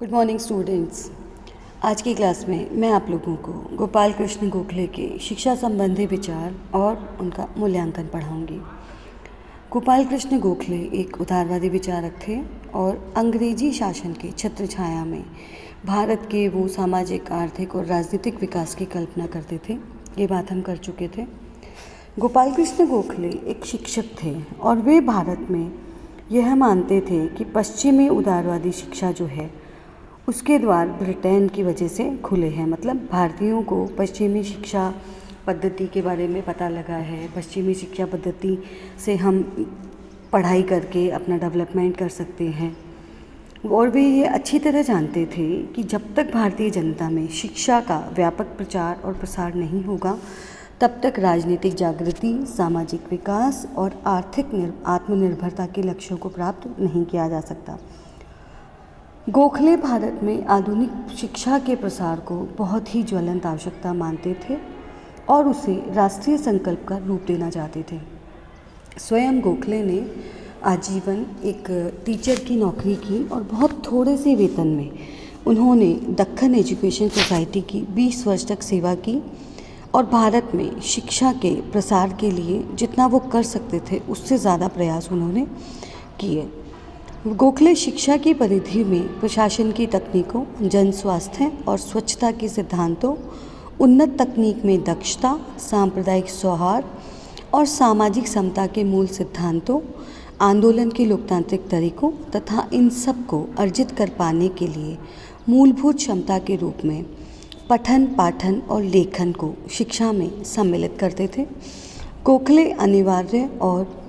Good morning students. आज की class में मैं आप लोगों को गोपाल कृष्ण गोखले के शिक्षा संबंधी विचार और उनका मूल्यांकन पढ़ाऊंगी। गोपाल कृष्ण गोखले एक उदारवादी विचारक थे और अंग्रेजी शासन के छत्र छाया में भारत के वो सामाजिक, आर्थिक और राजनीतिक विकास की कल्पना करते थे। ये बात हम कर चुके थे। गोपाल कृष्ण गोखले एक शिक्षक थे और वे भारत में यह मानते थे कि पश्चिमी उदारवादी शिक्षा जो है उसके द्वार ब्रिटेन की वजह से खुले हैं। मतलब भारतीयों को पश्चिमी शिक्षा पद्धति के बारे में पता लगा है। पश्चिमी शिक्षा पद्धति से हम पढ़ाई करके अपना डेवलपमेंट कर सकते हैं। और वे ये अच्छी तरह जानते थे कि जब तक भारतीय जनता में शिक्षा का व्यापक प्रचार और प्रसार नहीं होगा तब तक राजनीतिक जागृति, सामाजिक विकास और आर्थिक आत्मनिर्भरता के लक्ष्यों को प्राप्त नहीं किया जा सकता। गोखले भारत में आधुनिक शिक्षा के प्रसार को बहुत ही ज्वलंत आवश्यकता मानते थे और उसे राष्ट्रीय संकल्प का रूप देना चाहते थे। स्वयं गोखले ने आजीवन एक टीचर की नौकरी की और बहुत थोड़े से वेतन में उन्होंने दक्कन एजुकेशन सोसाइटी की 20 वर्ष तक सेवा की और भारत में शिक्षा के प्रसार के लिए जितना वो कर सकते थे उससे ज़्यादा प्रयास उन्होंने किए। गोखले शिक्षा की परिधि में प्रशासन की तकनीकों, जन स्वास्थ्य और स्वच्छता के सिद्धांतों, उन्नत तकनीक में दक्षता, सांप्रदायिक सौहार्द और सामाजिक समता के मूल सिद्धांतों, आंदोलन के लोकतांत्रिक तरीकों तथा इन सब को अर्जित कर पाने के लिए मूलभूत क्षमता के रूप में पठन, पाठन और लेखन को शिक्षा में सम्मिलित करते थे। गोखले अनिवार्य और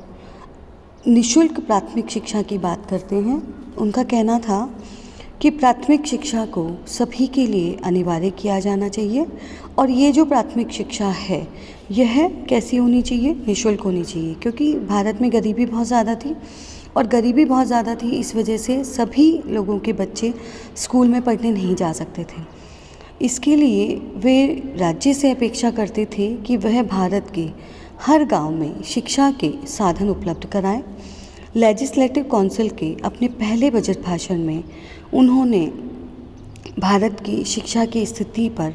निःशुल्क प्राथमिक शिक्षा की बात करते हैं। उनका कहना था कि प्राथमिक शिक्षा को सभी के लिए अनिवार्य किया जाना चाहिए और ये जो प्राथमिक शिक्षा है यह कैसी होनी चाहिए? निःशुल्क होनी चाहिए, क्योंकि भारत में गरीबी बहुत ज़्यादा थी और गरीबी बहुत ज़्यादा थी इस वजह से सभी लोगों के बच्चे स्कूल में पढ़ने नहीं जा सकते थे। इसके लिए वे राज्य से अपेक्षा करते थे कि वह भारत के हर गांव में शिक्षा के साधन उपलब्ध कराएं। लेजिस्लेटिव काउंसिल के अपने पहले बजट भाषण में उन्होंने भारत की शिक्षा की स्थिति पर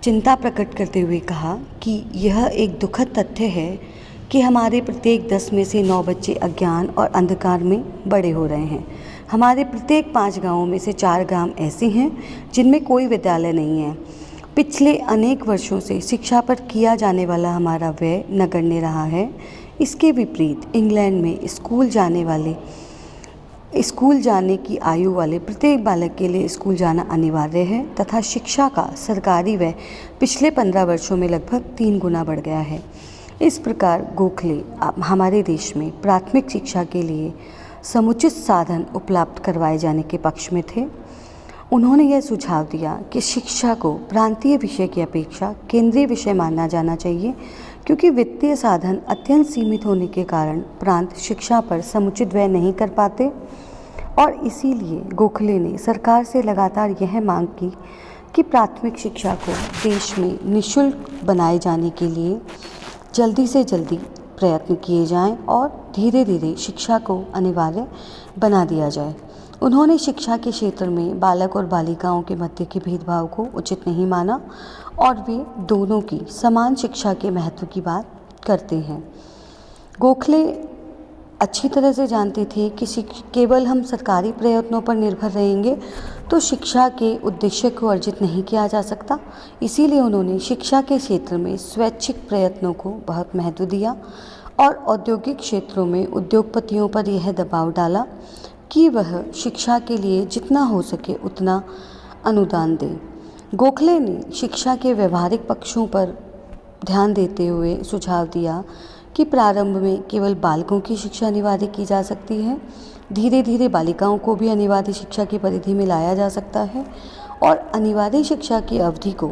चिंता प्रकट करते हुए कहा कि यह एक दुखद तथ्य है कि हमारे प्रत्येक 10 में से 9 बच्चे अज्ञान और अंधकार में बड़े हो रहे हैं। हमारे प्रत्येक 5 गांवों में से 4 गांव ऐसे हैं जिनमें कोई विद्यालय नहीं है। पिछले अनेक वर्षों से शिक्षा पर किया जाने वाला हमारा व्यय नगण्य रहा है। इसके विपरीत इंग्लैंड में स्कूल जाने की आयु वाले प्रत्येक बालक के लिए स्कूल जाना अनिवार्य है तथा शिक्षा का सरकारी व्यय पिछले 15 वर्षों में लगभग 3 गुना बढ़ गया है। इस प्रकार गोखले हमारे देश में प्राथमिक शिक्षा के लिए समुचित साधन उपलब्ध करवाए जाने के पक्ष में थे। उन्होंने यह सुझाव दिया कि शिक्षा को प्रांतीय विषय की अपेक्षा केंद्रीय विषय माना जाना चाहिए, क्योंकि वित्तीय साधन अत्यंत सीमित होने के कारण प्रांत शिक्षा पर समुचित व्यय नहीं कर पाते और इसीलिए गोखले ने सरकार से लगातार यह मांग की कि प्राथमिक शिक्षा को देश में निःशुल्क बनाए जाने के लिए जल्दी से जल्दी प्रयत्न किए जाएं और धीरे धीरे शिक्षा को अनिवार्य बना दिया जाए। उन्होंने शिक्षा के क्षेत्र में बालक और बालिकाओं के मध्य के भेदभाव को उचित नहीं माना और वे दोनों की समान शिक्षा के महत्व की बात करते हैं। गोखले अच्छी तरह से जानते थे कि केवल हम सरकारी प्रयत्नों पर निर्भर रहेंगे तो शिक्षा के उद्देश्य को अर्जित नहीं किया जा सकता। इसीलिए उन्होंने शिक्षा के क्षेत्र में स्वैच्छिक प्रयत्नों को बहुत महत्व दिया और औद्योगिक क्षेत्रों में उद्योगपतियों पर यह दबाव डाला कि वह शिक्षा के लिए जितना हो सके उतना अनुदान दें। गोखले ने शिक्षा के व्यवहारिक पक्षों पर ध्यान देते हुए सुझाव दिया कि प्रारंभ में केवल बालकों की शिक्षा अनिवार्य की जा सकती है, धीरे धीरे बालिकाओं को भी अनिवार्य शिक्षा की परिधि में लाया जा सकता है और अनिवार्य शिक्षा की अवधि को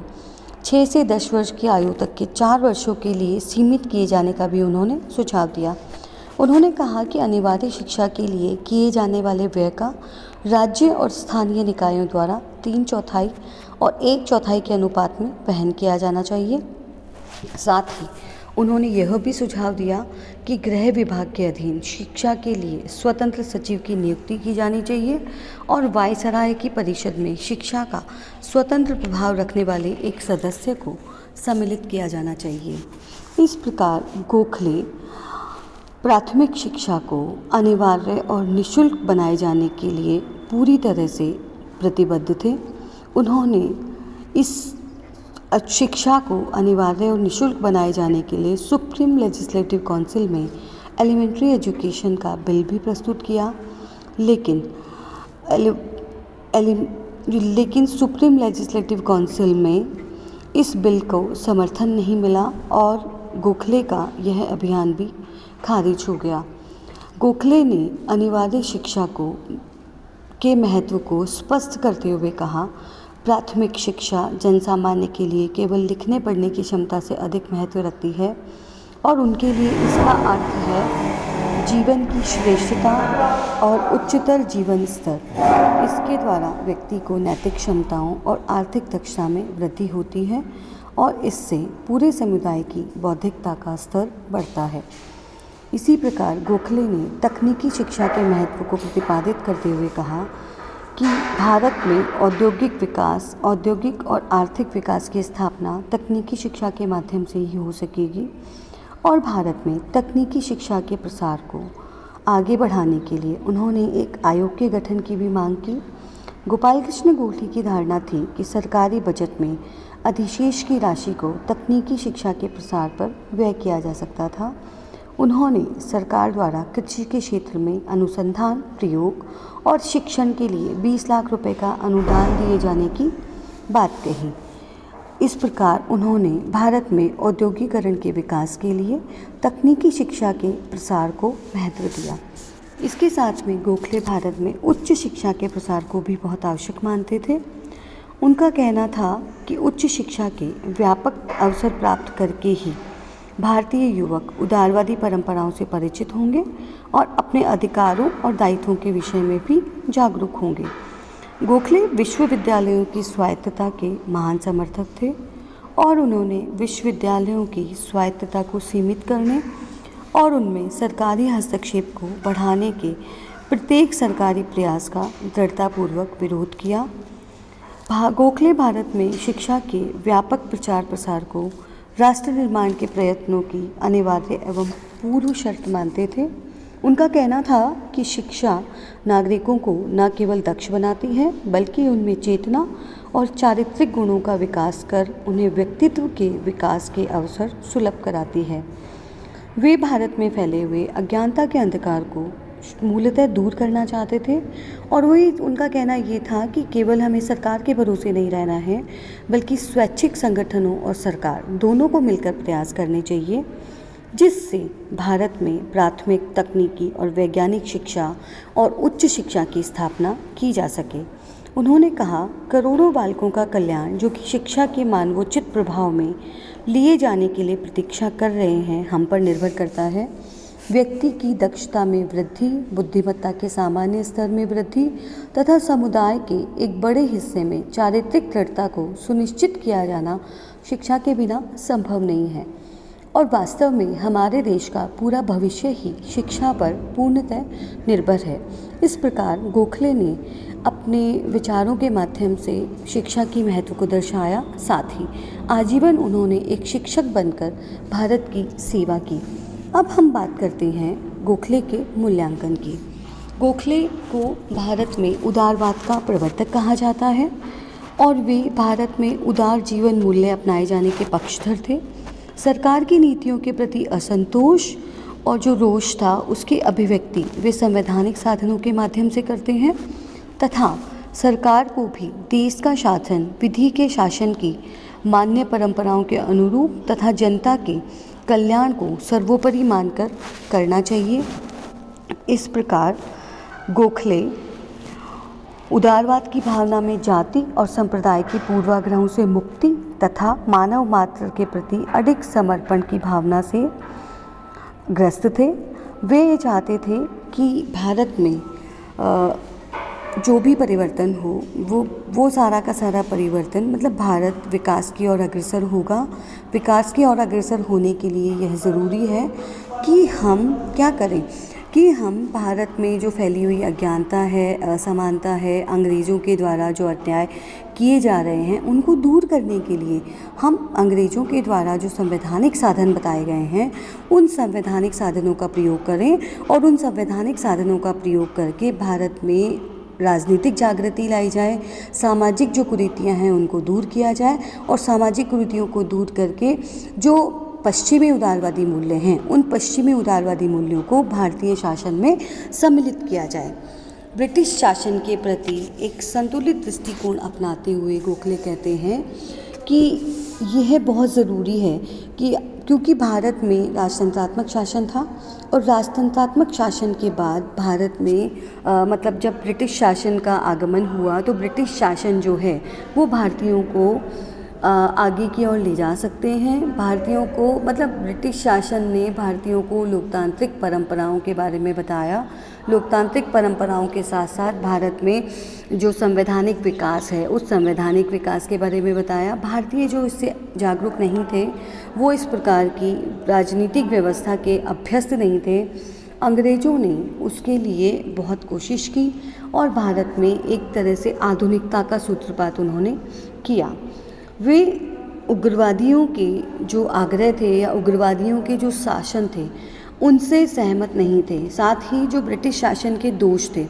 6 से 10 वर्ष की आयु तक के 4 वर्षों के लिए सीमित किए जाने का भी उन्होंने सुझाव दिया। उन्होंने कहा कि अनिवार्य शिक्षा के लिए किए जाने वाले व्यय का राज्य और स्थानीय निकायों द्वारा 3/4 और 1/4 के अनुपात में वहन किया जाना चाहिए। साथ ही उन्होंने यह भी सुझाव दिया कि गृह विभाग के अधीन शिक्षा के लिए स्वतंत्र सचिव की नियुक्ति की जानी चाहिए और वायसराय की परिषद में शिक्षा का स्वतंत्र प्रभाव रखने वाले एक सदस्य को सम्मिलित किया जाना चाहिए। इस प्रकार गोखले प्राथमिक शिक्षा को अनिवार्य और निःशुल्क बनाए जाने के लिए पूरी तरह से प्रतिबद्ध थे। उन्होंने इस शिक्षा को अनिवार्य और निःशुल्क बनाए जाने के लिए सुप्रीम लेजिस्लेटिव काउंसिल में एलिमेंट्री एजुकेशन का बिल भी प्रस्तुत किया, लेकिन सुप्रीम लेजिस्लेटिव काउंसिल में इस बिल को समर्थन नहीं मिला और गोखले का यह अभियान भी खारिज हो गया। गोखले ने अनिवार्य शिक्षा के महत्व को स्पष्ट करते हुए कहा, प्राथमिक शिक्षा जनसामान्य के लिए केवल लिखने पढ़ने की क्षमता से अधिक महत्व रखती है और उनके लिए इसका अर्थ है जीवन की श्रेष्ठता और उच्चतर जीवन स्तर। इसके द्वारा व्यक्ति को नैतिक क्षमताओं और आर्थिक दक्षता में वृद्धि होती है और इससे पूरे समुदाय की बौद्धिकता का स्तर बढ़ता है। इसी प्रकार गोखले ने तकनीकी शिक्षा के महत्व को प्रतिपादित करते हुए कहा कि भारत में औद्योगिक और आर्थिक विकास की स्थापना तकनीकी शिक्षा के माध्यम से ही हो सकेगी और भारत में तकनीकी शिक्षा के प्रसार को आगे बढ़ाने के लिए उन्होंने एक आयोग के गठन की भी मांग की। गोपाल कृष्ण गोखले की धारणा थी कि सरकारी बजट में अधिशेष की राशि को तकनीकी शिक्षा के प्रसार पर व्यय किया जा सकता था। उन्होंने सरकार द्वारा कृषि के क्षेत्र में अनुसंधान, प्रयोग और शिक्षण के लिए 20 लाख रुपए का अनुदान दिए जाने की बात कही। इस प्रकार उन्होंने भारत में औद्योगिकरण के विकास के लिए तकनीकी शिक्षा के प्रसार को महत्व दिया। इसके साथ में गोखले भारत में उच्च शिक्षा के प्रसार को भी बहुत आवश्यक मानते थे। उनका कहना था कि उच्च शिक्षा के व्यापक अवसर प्राप्त करके ही भारतीय युवक उदारवादी परंपराओं से परिचित होंगे और अपने अधिकारों और दायित्वों के विषय में भी जागरूक होंगे। गोखले विश्वविद्यालयों की स्वायत्तता के महान समर्थक थे और उन्होंने विश्वविद्यालयों की स्वायत्तता को सीमित करने और उनमें सरकारी हस्तक्षेप को बढ़ाने के प्रत्येक सरकारी प्रयास का दृढ़तापूर्वक विरोध किया। गोखले भारत में शिक्षा के व्यापक प्रचार प्रसार को राष्ट्र निर्माण के प्रयत्नों की अनिवार्य एवं पूर्व शर्त मानते थे। उनका कहना था कि शिक्षा नागरिकों को न केवल दक्ष बनाती है बल्कि उनमें चेतना और चारित्रिक गुणों का विकास कर उन्हें व्यक्तित्व के विकास के अवसर सुलभ कराती है। वे भारत में फैले हुए अज्ञानता के अंधकार को मूलतः दूर करना चाहते थे और वही उनका कहना ये था कि केवल हमें सरकार के भरोसे नहीं रहना है बल्कि स्वैच्छिक संगठनों और सरकार दोनों को मिलकर प्रयास करने चाहिए, जिससे भारत में प्राथमिक, तकनीकी और वैज्ञानिक शिक्षा और उच्च शिक्षा की स्थापना की जा सके। उन्होंने कहा, करोड़ों बालकों का कल्याण जो कि शिक्षा के मानवोचित प्रभाव में लिए जाने के लिए प्रतीक्षा कर रहे हैं हम पर निर्भर करता है। व्यक्ति की दक्षता में वृद्धि, बुद्धिमत्ता के सामान्य स्तर में वृद्धि तथा समुदाय के एक बड़े हिस्से में चारित्रिक दृढ़ता को सुनिश्चित किया जाना शिक्षा के बिना संभव नहीं है और वास्तव में हमारे देश का पूरा भविष्य ही शिक्षा पर पूर्णतः निर्भर है। इस प्रकार गोखले ने अपने विचारों के माध्यम से शिक्षा की महत्व को दर्शाया, साथ ही आजीवन उन्होंने एक शिक्षक बनकर भारत की सेवा की। अब हम बात करते हैं गोखले के मूल्यांकन की। गोखले को भारत में उदारवाद का प्रवर्तक कहा जाता है और वे भारत में उदार जीवन मूल्य अपनाए जाने के पक्षधर थे। सरकार की नीतियों के प्रति असंतोष और जो रोष था उसकी अभिव्यक्ति वे संवैधानिक साधनों के माध्यम से करते हैं तथा सरकार को भी देश का शासन विधि के शासन की मान्य परंपराओं के अनुरूप तथा जनता के कल्याण को सर्वोपरि मानकर करना चाहिए। इस प्रकार गोखले उदारवाद की भावना में जाति और संप्रदाय की पूर्वाग्रहों से मुक्ति तथा मानव मात्र के प्रति अडिग समर्पण की भावना से ग्रस्त थे। वे ये चाहते थे कि भारत में जो भी परिवर्तन हो वो सारा का सारा परिवर्तन मतलब भारत विकास की ओर अग्रसर होगा। विकास की ओर अग्रसर होने के लिए यह ज़रूरी है कि हम क्या करें कि हम भारत में जो फैली हुई अज्ञानता है, असमानता है, अंग्रेज़ों के द्वारा जो अन्याय किए जा रहे हैं उनको दूर करने के लिए हम अंग्रेज़ों के द्वारा जो संवैधानिक साधन बताए गए हैं उन संवैधानिक साधनों का प्रयोग करें और उन संवैधानिक साधनों का प्रयोग करके भारत में राजनीतिक जागृति लाई जाए, सामाजिक जो कुरीतियाँ हैं उनको दूर किया जाए और सामाजिक कुरीतियों को दूर करके जो पश्चिमी उदारवादी मूल्य हैं उन पश्चिमी उदारवादी मूल्यों को भारतीय शासन में सम्मिलित किया जाए। ब्रिटिश शासन के प्रति एक संतुलित दृष्टिकोण अपनाते हुए गोखले कहते हैं कि यह बहुत ज़रूरी है कि क्योंकि भारत में राजतंत्रात्मक शासन था और राजतंत्रात्मक शासन के बाद भारत में मतलब जब ब्रिटिश शासन का आगमन हुआ तो ब्रिटिश शासन जो है वो भारतीयों को आगे की ओर ले जा सकते हैं। भारतीयों को मतलब ब्रिटिश शासन ने भारतीयों को लोकतांत्रिक परंपराओं के बारे में बताया। लोकतांत्रिक परंपराओं के साथ साथ भारत में जो संवैधानिक विकास है उस संवैधानिक विकास के बारे में बताया। भारतीय जो इससे जागरूक नहीं थे वो इस प्रकार की राजनीतिक व्यवस्था के अभ्यस्त नहीं थे। अंग्रेज़ों ने उसके लिए बहुत कोशिश की और भारत में एक तरह से आधुनिकता का सूत्रपात उन्होंने किया। वे उग्रवादियों के जो आग्रह थे या उग्रवादियों के जो शासन थे उनसे सहमत नहीं थे। साथ ही जो ब्रिटिश शासन के दोष थे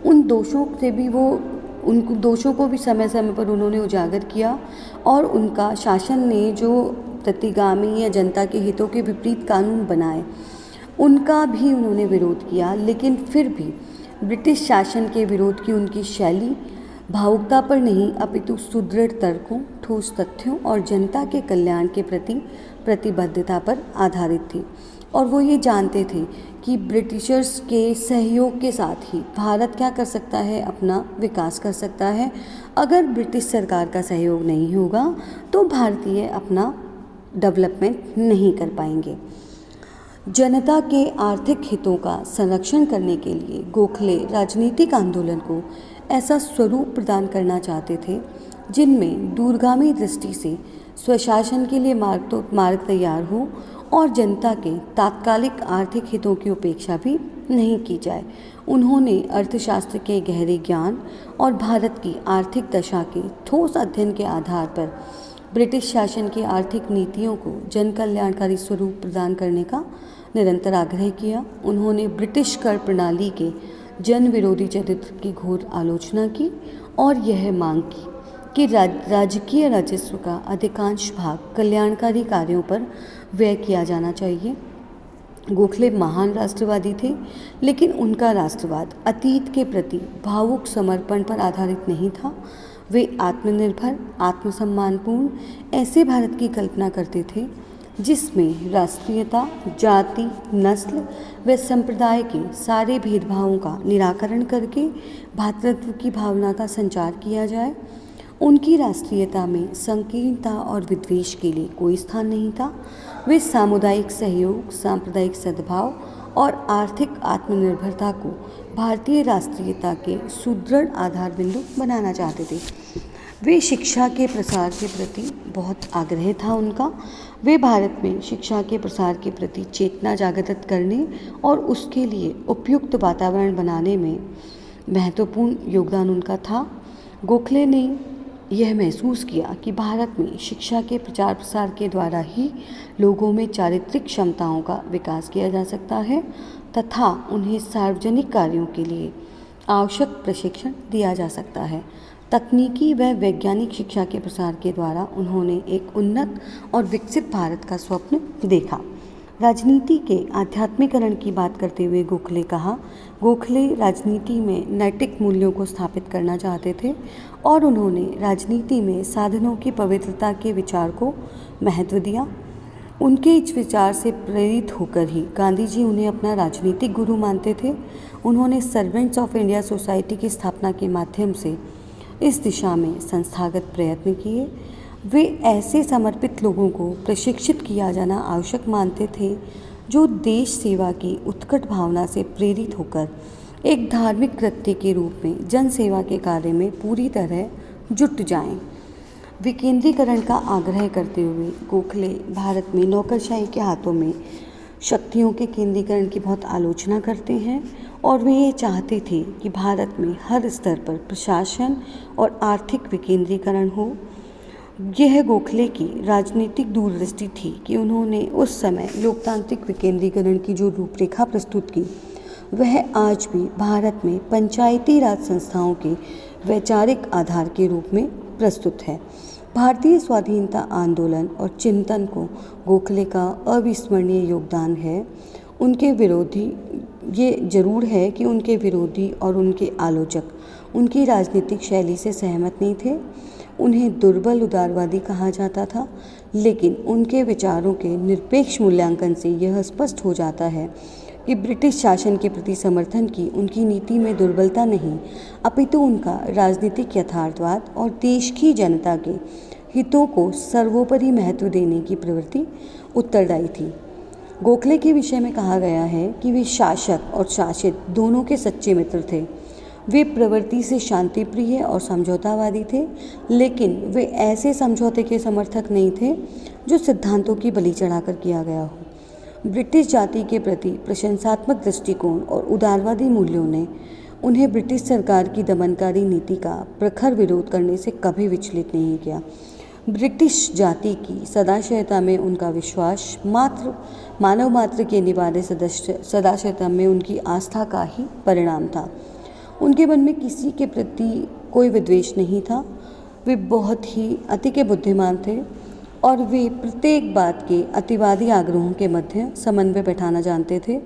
उन दोषों से भी उन दोषों को भी समय समय पर उन्होंने उजागर किया और उनका शासन ने जो प्रतिगामी या जनता के हितों के विपरीत कानून बनाए उनका भी उन्होंने विरोध किया। लेकिन फिर भी ब्रिटिश शासन के विरोध की उनकी शैली भावुकता पर नहीं अपितु सुदृढ़ तर्कों, ठोस तथ्यों और जनता के कल्याण के प्रति प्रतिबद्धता पर आधारित थी और वो ये जानते थे कि ब्रिटिशर्स के सहयोग के साथ ही भारत क्या कर सकता है, अपना विकास कर सकता है। अगर ब्रिटिश सरकार का सहयोग नहीं होगा तो भारतीय अपना डेवलपमेंट नहीं कर पाएंगे। जनता के आर्थिक हितों का संरक्षण करने के लिए गोखले राजनीतिक आंदोलन को ऐसा स्वरूप प्रदान करना चाहते थे जिनमें दूरगामी दृष्टि से स्वशासन के लिए मार्ग तैयार हो और जनता के तात्कालिक आर्थिक हितों की उपेक्षा भी नहीं की जाए। उन्होंने अर्थशास्त्र के गहरे ज्ञान और भारत की आर्थिक दशा के ठोस अध्ययन के आधार पर ब्रिटिश शासन की आर्थिक नीतियों को जन कल्याणकारी स्वरूप प्रदान करने का निरंतर आग्रह किया। उन्होंने ब्रिटिश कर प्रणाली के जन विरोधी चरित्र की घोर आलोचना की और यह मांग की कि राजकीय राजस्व का अधिकांश भाग कल्याणकारी कार्यों पर व्यय किया जाना चाहिए। गोखले महान राष्ट्रवादी थे, लेकिन उनका राष्ट्रवाद अतीत के प्रति भावुक समर्पण पर आधारित नहीं था। वे आत्मनिर्भर, आत्मसम्मानपूर्ण ऐसे भारत की कल्पना करते थे जिसमें राष्ट्रीयता, जाति, नस्ल व संप्रदाय के सारे भेदभावों का निराकरण करके भ्रातृत्व की भावना का संचार किया जाए। उनकी राष्ट्रीयता में संकीर्णता और विद्वेष के लिए कोई स्थान नहीं था। वे सामुदायिक सहयोग, सांप्रदायिक सद्भाव और आर्थिक आत्मनिर्भरता को भारतीय राष्ट्रीयता के सुदृढ़ आधार बिंदु बनाना चाहते थे। वे शिक्षा के प्रसार के प्रति बहुत आग्रह था उनका। वे भारत में शिक्षा के प्रसार के प्रति चेतना जागृत करने और उसके लिए उपयुक्त वातावरण बनाने में महत्वपूर्ण योगदान उनका था। गोखले ने यह महसूस किया कि भारत में शिक्षा के प्रचार प्रसार के द्वारा ही लोगों में चारित्रिक क्षमताओं का विकास किया जा सकता है तथा उन्हें सार्वजनिक कार्यों के लिए आवश्यक प्रशिक्षण दिया जा सकता है। तकनीकी व वैज्ञानिक शिक्षा के प्रसार के द्वारा उन्होंने एक उन्नत और विकसित भारत का स्वप्न देखा। राजनीति के आध्यात्मिकरण की बात करते हुए गोखले राजनीति में नैतिक मूल्यों को स्थापित करना चाहते थे और उन्होंने राजनीति में साधनों की पवित्रता के विचार को महत्व दिया। उनके इस विचार से प्रेरित होकर ही गांधी जी उन्हें अपना राजनीतिक गुरु मानते थे। उन्होंने सर्वेंट्स ऑफ इंडिया सोसाइटी की स्थापना के माध्यम से इस दिशा में संस्थागत प्रयत्न किए। वे ऐसे समर्पित लोगों को प्रशिक्षित किया जाना आवश्यक मानते थे जो देश सेवा की उत्कट भावना से प्रेरित होकर एक धार्मिक कृत्य के रूप में जन सेवा के कार्य में पूरी तरह जुट जाएं। विकेंद्रीकरण का आग्रह करते हुए गोखले भारत में नौकरशाही के हाथों में शक्तियों के केंद्रीकरण की बहुत आलोचना करते हैं और वे ये चाहते थे कि भारत में हर स्तर पर प्रशासन और आर्थिक विकेंद्रीकरण हो। यह गोखले की राजनीतिक दूरदृष्टि थी कि उन्होंने उस समय लोकतांत्रिक विकेंद्रीकरण की जो रूपरेखा प्रस्तुत की वह आज भी भारत में पंचायती राज संस्थाओं के वैचारिक आधार के रूप में प्रस्तुत है। भारतीय स्वाधीनता आंदोलन और चिंतन को गोखले का अविस्मरणीय योगदान है। उनके विरोधी ये जरूर है कि उनके विरोधी और उनके आलोचक उनकी राजनीतिक शैली से सहमत नहीं थे। उन्हें दुर्बल उदारवादी कहा जाता था, लेकिन उनके विचारों के निरपेक्ष मूल्यांकन से यह स्पष्ट हो जाता है कि ब्रिटिश शासन के प्रति समर्थन की उनकी नीति में दुर्बलता नहीं, अपितु उनका राजनीतिक यथार्थवाद और देश की जनता के हितों को सर्वोपरि महत्व देने की प्रवृत्ति उत्तरदायी थी। गोखले के विषय में कहा गया है कि वे शासक और शासित दोनों के सच्चे मित्र थे। वे प्रवृत्ति से शांतिप्रिय और समझौतावादी थे, लेकिन वे ऐसे समझौते के समर्थक नहीं थे जो सिद्धांतों की बलि चढ़ाकर किया गया हो। ब्रिटिश जाति के प्रति प्रशंसात्मक दृष्टिकोण और उदारवादी मूल्यों ने उन्हें ब्रिटिश सरकार की दमनकारी नीति का प्रखर विरोध करने से कभी विचलित नहीं किया। ब्रिटिश जाति की सदाशयता में उनका विश्वास मानव मात्र के अनिवार्य सदाशयता में उनकी आस्था का ही परिणाम था। उनके मन में किसी के प्रति कोई विद्वेष नहीं था। वे बहुत ही अति के बुद्धिमान थे और वे प्रत्येक बात के अतिवादी आग्रहों के मध्य समन्वय बैठाना जानते थे।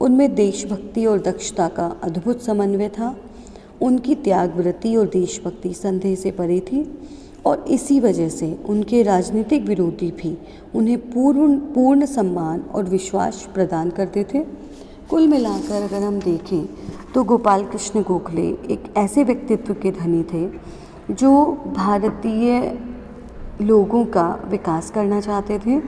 उनमें देशभक्ति और दक्षता का अद्भुत समन्वय था। उनकी त्यागवृत्ति और देशभक्ति संदेह से परे थी और इसी वजह से उनके राजनीतिक विरोधी भी उन्हें पूर्ण सम्मान और विश्वास प्रदान करते थे। कुल मिलाकर अगर हम देखें तो गोपाल कृष्ण गोखले एक ऐसे व्यक्तित्व के धनी थे जो भारतीय लोगों का विकास करना चाहते थे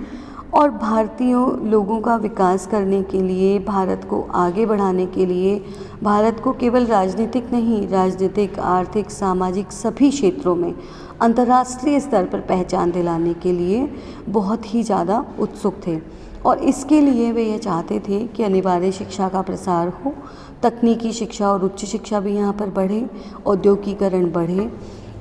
और भारतीय लोगों का विकास करने के लिए, भारत को आगे बढ़ाने के लिए, भारत को केवल राजनीतिक नहीं, राजनीतिक, आर्थिक, सामाजिक सभी क्षेत्रों में अंतर्राष्ट्रीय स्तर पर पहचान दिलाने के लिए बहुत ही ज़्यादा उत्सुक थे। और इसके लिए वे ये चाहते थे कि अनिवार्य शिक्षा का प्रसार हो, तकनीकी शिक्षा और उच्च शिक्षा भी यहाँ पर बढ़े, औद्योगिकरण बढ़े,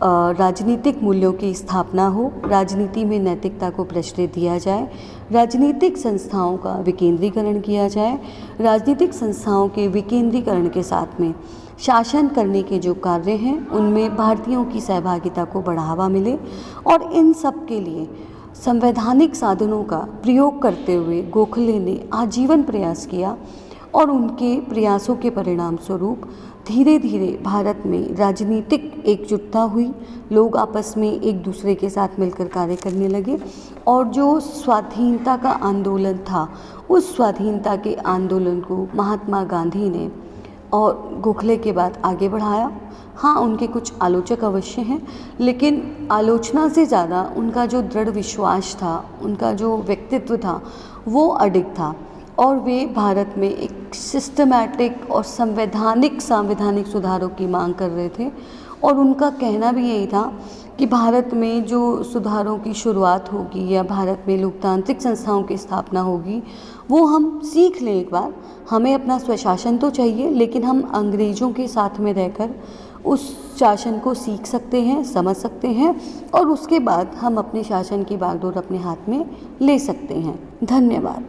राजनीतिक मूल्यों की स्थापना हो, राजनीति में नैतिकता को प्रश्रय दिया जाए, राजनीतिक संस्थाओं का विकेंद्रीकरण किया जाए, राजनीतिक संस्थाओं के विकेंद्रीकरण के साथ में शासन करने के जो कार्य हैं उनमें भारतीयों की सहभागिता को बढ़ावा मिले। और इन सब के लिए संवैधानिक साधनों का प्रयोग करते हुए गोखले ने आजीवन प्रयास किया और उनके प्रयासों के परिणाम स्वरूप धीरे धीरे भारत में राजनीतिक एकजुटता हुई। लोग आपस में एक दूसरे के साथ मिलकर कार्य करने लगे और जो स्वाधीनता का आंदोलन था उस स्वाधीनता के आंदोलन को महात्मा गांधी ने और गोखले के बाद आगे बढ़ाया। हाँ, उनके कुछ आलोचक अवश्य हैं, लेकिन आलोचना से ज़्यादा उनका जो दृढ़ विश्वास था, उनका जो व्यक्तित्व था वो अडिग था और वे भारत में एक सिस्टमैटिक और सांविधानिक सुधारों की मांग कर रहे थे। और उनका कहना भी यही था कि भारत में जो सुधारों की शुरुआत होगी या भारत में लोकतांत्रिक संस्थाओं की स्थापना होगी वो हम सीख लें एक बार। हमें अपना स्वशासन तो चाहिए, लेकिन हम अंग्रेज़ों के साथ में रहकर उस शासन को सीख सकते हैं, समझ सकते हैं और उसके बाद हम अपने शासन की बागडोर अपने हाथ में ले सकते हैं। धन्यवाद।